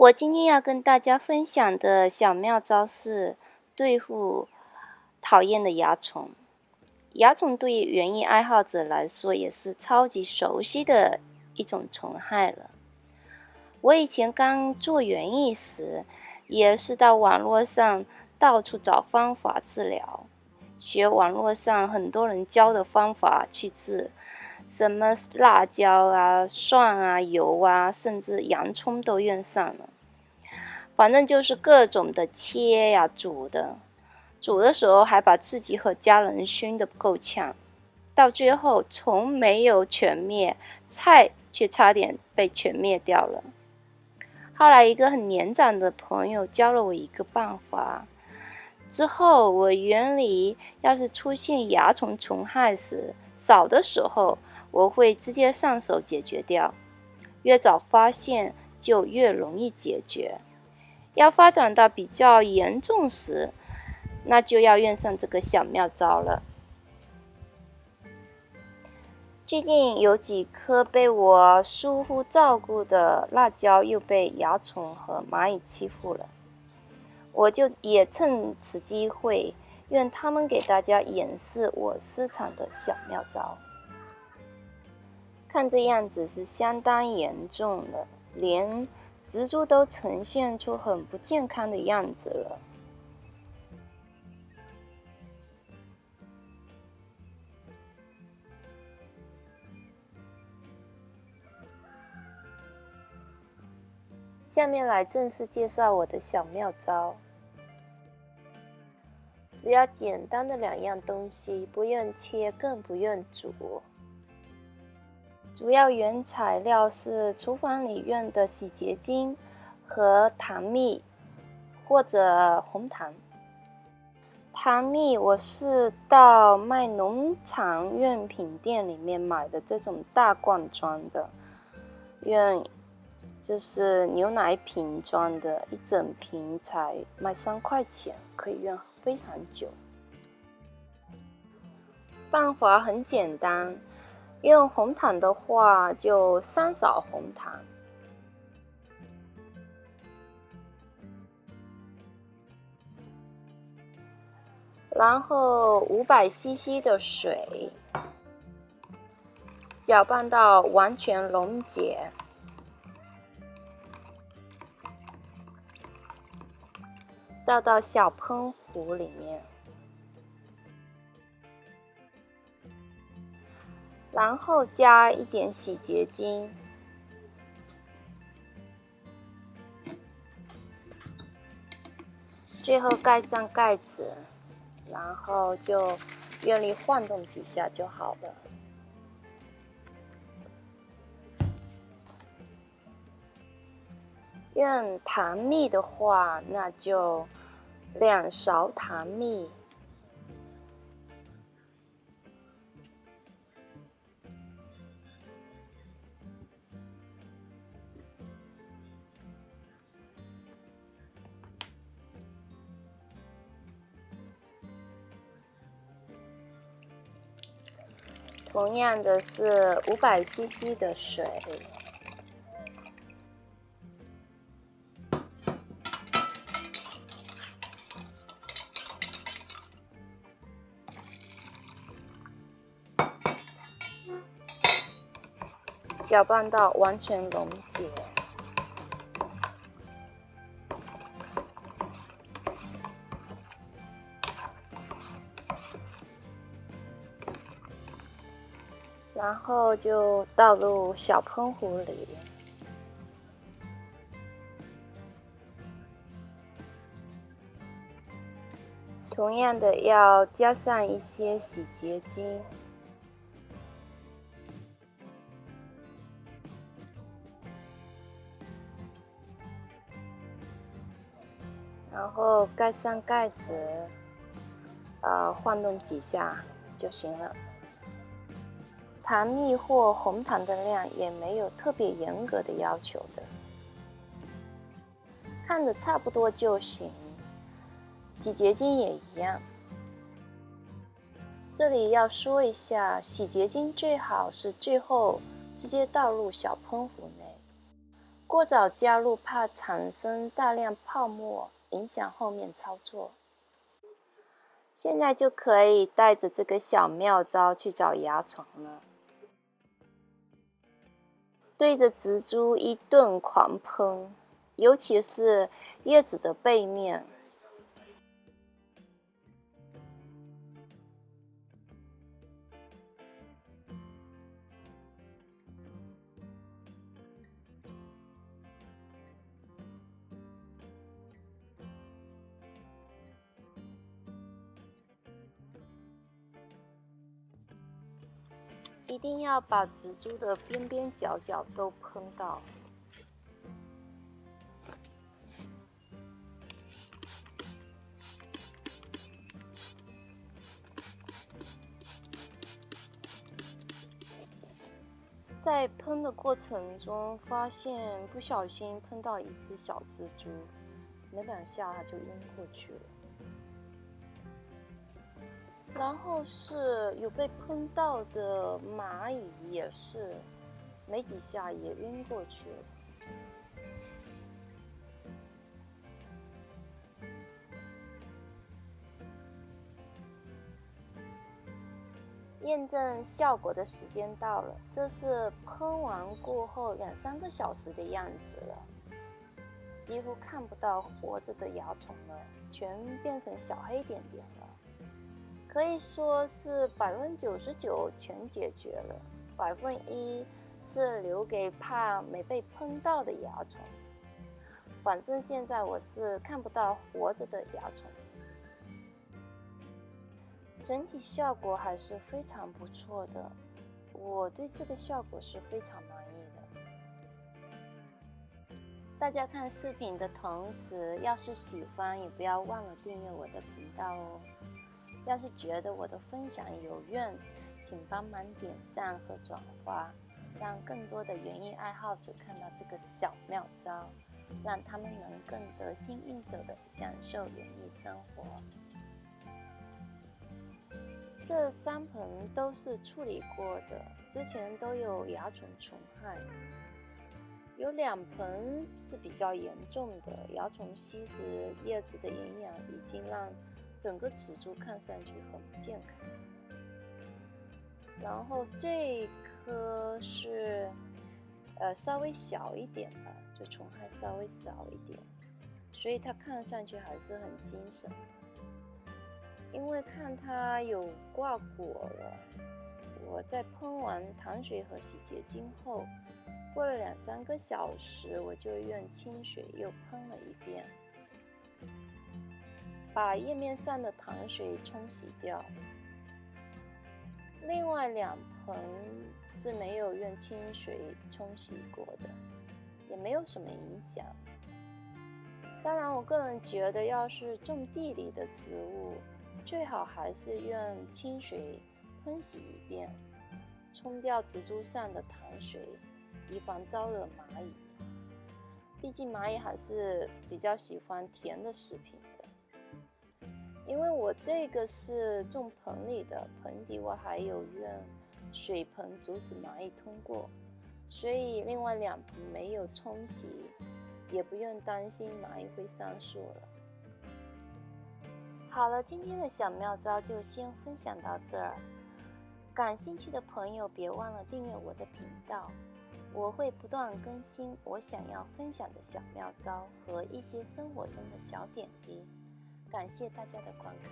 我今天要跟大家分享的小妙招是对付讨厌的蚜虫。蚜虫对于园艺爱好者来说也是超级熟悉的一种虫害了。我以前刚做园艺时，也是到网络上到处找方法治疗，学网络上很多人教的方法去治，什么辣椒啊、蒜啊、油啊，甚至洋葱都用上了。反正就是各种的切呀、煮的时候还把自己和家人熏得够呛，到最后虫没有全灭，菜却差点被全灭掉了。后来一个很年长的朋友教了我一个办法，之后我园里要是出现蚜虫虫害时，少的时候我会直接上手解决掉，越早发现就越容易解决。要发展到比较严重时，那就要用上这个小妙招了。最近有几棵被我疏忽照顾的辣椒又被蚜虫和蚂蚁欺负了，我就也趁此机会用它们给大家演示我私藏的小妙招。看这样子是相当严重了，连植株都呈现出很不健康的样子了。下面来正式介绍我的小妙招。只要简单的2样东西，不用切，更不用煮。主要原材料是厨房里用的洗洁精和糖蜜或者红糖。糖蜜我是到卖农场用品店里面买的这种大罐装的，就是牛奶瓶装的，一整瓶才卖3块钱，可以用非常久。办法很简单，用红糖的话就3勺红糖，然后500cc 的水，搅拌到完全溶解，倒到小喷壶里面，然后加一点洗洁精，最后盖上盖子，然后就用力晃动几下就好了。用糖蜜的话，那就2勺糖蜜，同样的是500cc 的水，搅拌到完全溶解，然后就倒入小喷壶里，同样的要加上一些洗洁精，然后盖上盖子，晃动几下就行了。糖蜜或红糖的量也没有特别严格的要求的，看着差不多就行。洗洁精也一样。这里要说一下，洗洁精最好是最后直接倒入小喷壶内，过早加入怕产生大量泡沫，影响后面操作。现在就可以带着这个小妙招去找蚜虫了。对着植株一顿狂喷，尤其是叶子的背面。一定要把植株的边边角角都喷到。在喷的过程中，发现不小心喷到一只小蜘蛛，没两下它就晕过去了。然后是有被喷到的蚂蚁，也是没几下也晕过去了。验证效果的时间到了，这是喷完过后2-3个小时的样子了，几乎看不到活着的蚜虫了，全变成小黑点点了。可以说是99%全解决了，1%是留给怕没被喷到的蚜虫。反正现在我是看不到活着的蚜虫。整体效果还是非常不错的，我对这个效果是非常满意的。大家看视频的同时，要是喜欢也不要忘了订阅我的频道哦。要是觉得我的分享有用，请帮忙点赞和转发，让更多的园艺爱好者看到这个小妙招，让他们能更得心应手的享受园艺生活。这3盆都是处理过的，之前都有蚜虫虫害，有2盆是比较严重的，蚜虫吸食叶子的营养，已经让整个植株看上去很不健康。然后这棵是稍微小一点的，就虫害稍微少一点，所以它看上去还是很精神的。因为看它有挂果了，我在喷完糖水和洗洁精后，过了2-3个小时，我就用清水又喷了一遍，把叶面上的糖水冲洗掉。另外2盆是没有用清水冲洗过的，也没有什么影响。当然，我个人觉得，要是种地里的植物，最好还是用清水喷洗一遍，冲掉植株上的糖水，以防招惹蚂蚁。毕竟蚂蚁还是比较喜欢甜的食品的。因为我这个是种盆里的，盆底我还有用水盆阻止蚂蚁通过，所以另外2盆没有冲洗，也不用担心蚂蚁会上树了。好了，今天的小妙招就先分享到这儿。感兴趣的朋友别忘了订阅我的频道，我会不断更新我想要分享的小妙招和一些生活中的小点滴。感谢大家的观看。